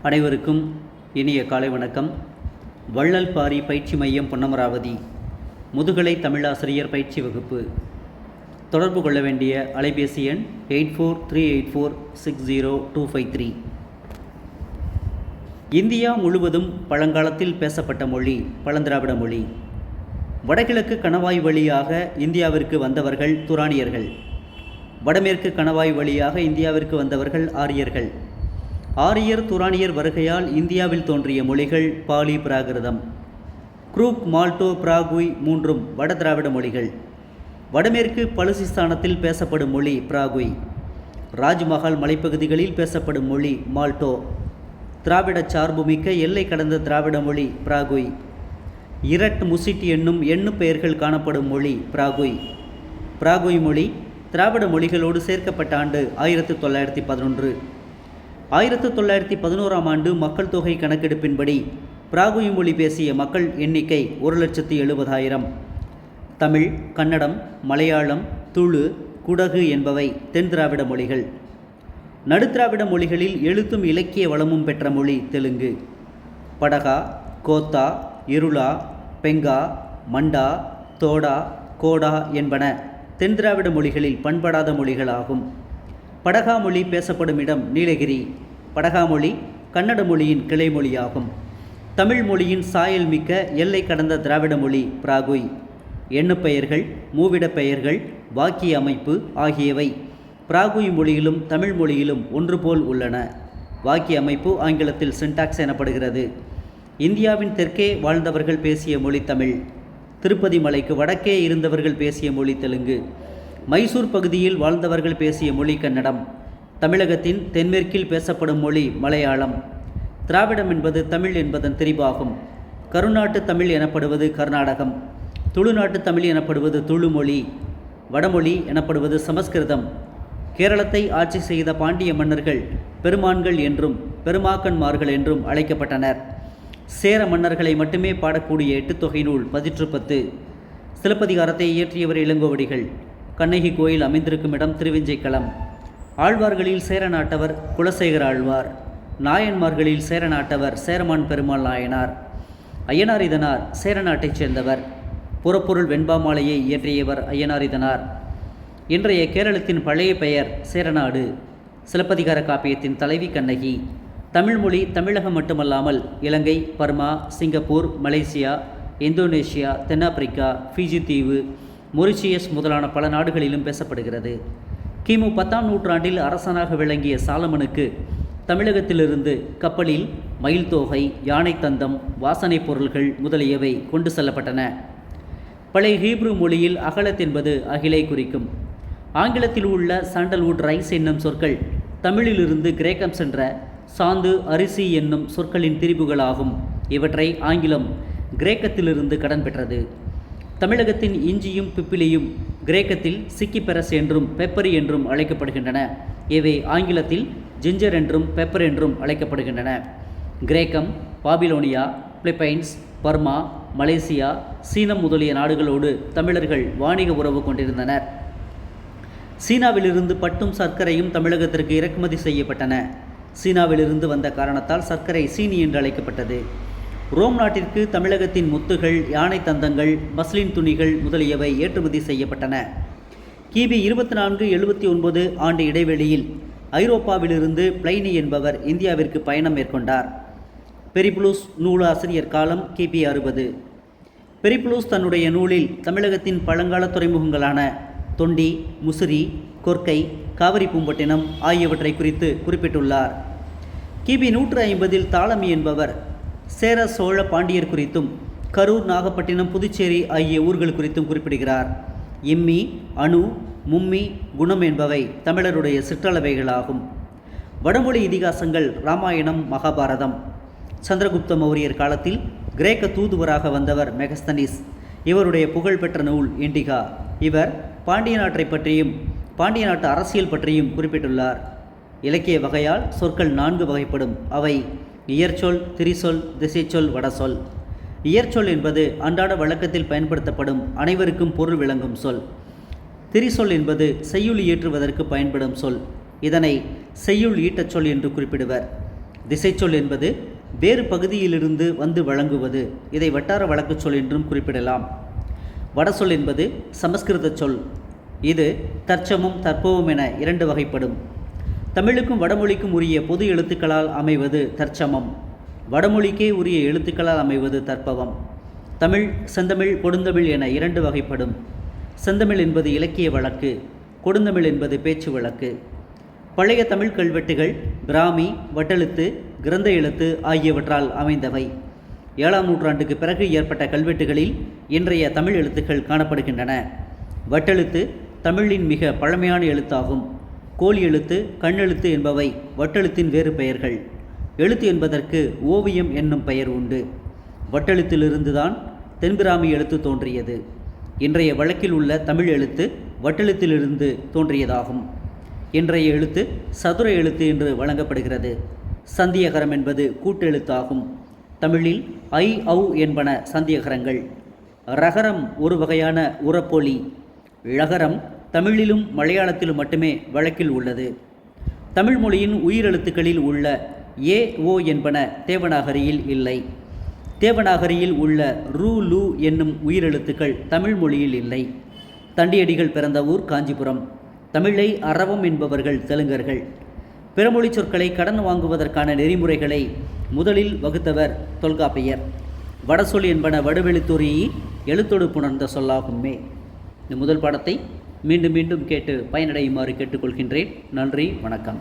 அனைவருக்கும் இனிய காலை வணக்கம். வள்ளல் பாரி பயிற்சி மையம் பொன்னமராவதி முதுகலை தமிழாசிரியர் பயிற்சி வகுப்பு. தொடர்பு கொள்ள வேண்டிய அலைபேசி எண் 8438460253. இந்தியா முழுவதும் பழங்காலத்தில் பேசப்பட்ட மொழி பழந்திராவிட மொழி. வடகிழக்கு கணவாய் வழியாக இந்தியாவிற்கு வந்தவர்கள் துராணியர்கள். வடமேற்கு கணவாய் வழியாக இந்தியாவிற்கு வந்தவர்கள் ஆரியர்கள். ஆரியர் துராணியர் வருகையால் இந்தியாவில் தோன்றிய மொழிகள் பாலி, பிராகிருதம். குரூக், மால்டோ, பிராகுய் மூன்றும் வட திராவிட மொழிகள். வடமேற்கு பலுசிஸ்தானத்தில் பேசப்படும் மொழி பிராகுய். ராஜ்மஹால் மலைப்பகுதிகளில் பேசப்படும் மொழி மால்டோ. திராவிட சார்புமிக்க எல்லை கடந்த திராவிட மொழி பிராகுய். இரட், முசிட் என்னும் எண்ணு பெயர்கள் காணப்படும் மொழி பிராகுய். பிராகுய் மொழி திராவிட மொழிகளோடு சேர்க்கப்பட்ட ஆண்டு 1911. 1911ஆம் ஆண்டு மக்கள் தொகை கணக்கெடுப்பின்படி பிராகுய் மொழி பேசிய மக்கள் எண்ணிக்கை 1,70,000. தமிழ், கன்னடம், மலையாளம், துளு, குடகு என்பவை தென் திராவிட மொழிகள். நடுத்திராவிட மொழிகளில் எழுத்தும் இலக்கிய வளமும் பெற்ற மொழி தெலுங்கு. படகா, கோத்தா, இருளா, பெங்கா, மண்டா, தோடா, கோடா என்பன தென் திராவிட மொழிகளில் பண்படாத மொழிகளாகும். படகா மொழி பேசப்படும் இடம் நீலகிரி. படகா மொழி கன்னட மொழியின் கிளை மொழியாகும். தமிழ் மொழியின் சாயல் மிக்க எல்லை கடந்த திராவிட மொழி பிராகுய். எண்ணுப்பெயர்கள், மூவிடப் பெயர்கள், வாக்கிய அமைப்பு ஆகியவை பிராகுய் மொழியிலும் தமிழ் மொழியிலும் ஒன்று போல் உள்ளன. வாக்கிய அமைப்பு ஆங்கிலத்தில் சின்டாக்ஸ் எனப்படுகிறது. இந்தியாவின் தெற்கே வாழ்ந்தவர்கள் பேசிய மொழி தமிழ். திருப்பதி மலைக்கு வடக்கே இருந்தவர்கள் பேசிய மொழி தெலுங்கு. மைசூர் பகுதியில் வாழ்ந்தவர்கள் பேசிய மொழி கன்னடம். தமிழகத்தின் தென்மேற்கில் பேசப்படும் மொழி மலையாளம். திராவிடம் என்பது தமிழ் என்பதன் திரிபாகும். கருநாட்டு தமிழ் எனப்படுவது கர்நாடகம். துளுநாட்டு தமிழ் எனப்படுவது துளு மொழி. வடமொழி எனப்படுவது சமஸ்கிருதம். கேரளத்தை ஆட்சி செய்த பாண்டிய மன்னர்கள் பெருமான்கள் என்றும் பெருமாக்கன்மார்கள் என்றும் அழைக்கப்பட்டனர். சேர மன்னர்களை மட்டுமே பாடக்கூடிய 8 தொகை நூல் 10. சிலப்பதிகாரத்தை இயற்றியவர் இளங்கோவடிகள். கண்ணகி கோயில் அமைந்திருக்கும் இடம் திருவிஞ்சைக்களம். ஆழ்வார்களில் சேர நாட்டவர் குலசேகர ஆழ்வார். நாயன்மார்களில் சேர நாட்டவர் சேரமான் பெருமாள் நாயனார். ஐயனார் இதனார் சேர நாட்டைச் சேர்ந்தவர். புறப்பொருள் வெண்பாமாலையை இயற்றியவர் ஐயனார் இதனார். இன்றைய கேரளத்தின் பழைய பெயர் சேரநாடு. சிலப்பதிகார காப்பியத்தின் தலைவி கண்ணகி. தமிழ்மொழி தமிழகம் மட்டுமல்லாமல் இலங்கை, பர்மா, சிங்கப்பூர், மலேசியா, இந்தோனேஷியா, தென்னாப்பிரிக்கா, ஃபிஜி தீவு, மொரிஷியஸ் முதலான பல நாடுகளிலும் பேசப்படுகிறது. கிமு 10ஆம் நூற்றாண்டில் அரசனாக விளங்கிய சாலமனுக்கு தமிழகத்திலிருந்து கப்பலில் மயில் தோகை, யானை தந்தம், வாசனைப் பொருள்கள் முதலியவை கொண்டு செல்லப்பட்டன. பழைய ஹீப்ரு மொழியில் அகலத் என்பது அகிலை குறிக்கும். ஆங்கிலத்தில் உள்ள சாண்டல்வுட் ரைஸ் என்னும் சொற்கள் தமிழிலிருந்து கிரேக்கம் சென்ற சாந்து, அரிசி என்னும் சொற்களின் திரிபுகளாகும். இவற்றை ஆங்கிலம் கிரேக்கத்திலிருந்து கடன் பெற்றது. தமிழகத்தின் இஞ்சியும் பிப்பிலியும் கிரேக்கத்தில் சிக்கிபெரஸ் என்றும் பெப்பரி என்றும் அழைக்கப்படுகின்றன. இவை ஆங்கிலத்தில் ஜிஞ்சர் என்றும் பெப்பர் என்றும் அழைக்கப்படுகின்றன. கிரேக்கம், பாபிலோனியா, பிலிப்பைன்ஸ், பர்மா, மலேசியா, சீனம் முதலிய நாடுகளோடு தமிழர்கள் வாணிக உறவு கொண்டிருந்தனர். சீனாவிலிருந்து பட்டும் சர்க்கரையும் தமிழகத்திற்கு இறக்குமதி செய்யப்பட்டன. சீனாவிலிருந்து வந்த காரணத்தால் சர்க்கரை சீனி என்று அழைக்கப்பட்டது. ரோம் நாட்டிற்கு தமிழகத்தின் முத்துகள், யானை தந்தங்கள், மஸ்லின் துணிகள் முதலியவை ஏற்றுமதி செய்யப்பட்டன. கிபி 2479 ஆண்டு இடைவெளியில் ஐரோப்பாவிலிருந்து பிளைனி என்பவர் இந்தியாவிற்கு பயணம் மேற்கொண்டார். பெரிப்ளூஸ் நூலாசிரியர் காலம் கிபி 60. பெரிப்ளூஸ் தன்னுடைய நூலில் தமிழகத்தின் பழங்கால துறைமுகங்களான தொண்டி, முசிறி, கொர்க்கை, காவிரி பூம்பட்டினம் ஆகியவற்றை குறித்து குறிப்பிட்டுள்ளார். கிபி 150 தாளமி என்பவர் சேர, சோழ, பாண்டியர் குறித்தும் கரூர், நாகப்பட்டினம், புதுச்சேரி ஆகிய ஊர்கள் குறித்தும் குறிப்பிடுகிறார். இம்மி, அணு, மும்மி, குணம் என்பவை தமிழருடைய சிற்றளவைகளாகும். வடமொழி இதிகாசங்கள் இராமாயணம், மகாபாரதம். சந்திரகுப்த மௌரியர் காலத்தில் கிரேக்க தூதுவராக வந்தவர் மெகஸ்தனிஸ். இவருடைய புகழ்பெற்ற நூல் இண்டிகா. இவர் பாண்டிய நாட்டை பற்றியும் பாண்டிய நாட்டு அரசியல் பற்றியும் குறிப்பிட்டுள்ளார். இலக்கிய வகையால் சொற்கள் 4 வகைப்படும். அவை இயற்சொல், திரிசொல், திசைச்சொல், வடசொல். இயற்சொல் என்பது அன்றாட வழக்கத்தில் பயன்படுத்தப்படும் அனைவருக்கும் பொருள் விளங்கும் சொல். திரிசொல் என்பது செய்யுள் இயற்றுவதற்கு பயன்படும் சொல். இதனை செய்யுள் ஈட்டச் சொல் என்று குறிப்பிடுவர். திசைச்சொல் என்பது வேறு பகுதியிலிருந்து வந்து வழங்குவது. இதை வட்டார வழக்குச் சொல் என்றும் குறிப்பிடலாம். வடசொல் என்பது சமஸ்கிருத சொல். இது தற்சமம் தற்போவும் என இரண்டு வகைப்படும். தமிழுக்கும் வடமொழிக்கும் உரிய பொது எழுத்துக்களால் அமைவது தற்சமம். வடமொழிக்கே உரிய எழுத்துக்களால் அமைவது தற்பவம். தமிழ், செந்தமிழ், கொடுந்தமிழ் என இரண்டு வகைப்படும். செந்தமிழ் என்பது இலக்கிய வழக்கு, கொடுந்தமிழ் என்பது பேச்சு வழக்கு. பழைய தமிழ் கல்வெட்டுகள் பிராமி, வட்டெழுத்து, கிரந்த எழுத்து ஆகியவற்றால் அமைந்தவை. 7ஆம் நூற்றாண்டுக்கு பிறகு ஏற்பட்ட கல்வெட்டுகளில் இன்றைய தமிழ் எழுத்துக்கள் காணப்படுகின்றன. வட்டெழுத்து தமிழின் மிக பழமையான எழுத்தாகும். கோல் எழுத்து, கண்ணெழுத்து என்பவை வட்டெழுத்தின் வேறு பெயர்கள். எழுத்து என்பதற்கு ஓவியம் என்னும் பெயர் உண்டு. வட்டெழுத்திலிருந்துதான் தென்பிராமி எழுத்து தோன்றியது. இன்றைய வழக்கில் உள்ள தமிழ் எழுத்து வட்டெழுத்திலிருந்து தோன்றியதாகும். இன்றைய எழுத்து சதுர எழுத்து என்று வழங்கப்படுகிறது. சந்தியகரம் என்பது கூட்டெழுத்தாகும். தமிழில் ஐ, ஔ என்பன சந்தியகரங்கள். ரகரம் ஒரு வகையான உரப்பொலி. ழகரம் தமிழிலும் மலையாளத்திலும் மட்டுமே வழக்கில் உள்ளது. தமிழ் மொழியின் உயிரெழுத்துக்களில் உள்ள ஏ, ஓ என்பன தேவநாகரியில் இல்லை. தேவநாகரியில் உள்ள ரு, லு என்னும் உயிரெழுத்துக்கள் தமிழ் மொழியில் இல்லை. தண்டியடிகள் பிறந்த ஊர் காஞ்சிபுரம். தமிழை அரவம் என்பவர்கள் தெலுங்கர்கள். பிறமொழி சொற்களை கடன் வாங்குவதற்கான நெறிமுறைகளை முதலில் வகுத்தவர் தொல்காப்பியர். வடசொல் என்பன வடுவெழுத்துறி எழுத்தொடு புணர்ந்த சொல்லாகுமே. இந்த முதல் பாடத்தை மீண்டும் மீண்டும் கேட்டு பயனடையுமாறு கேட்டுக்கொள்கின்றேன். நன்றி, வணக்கம்.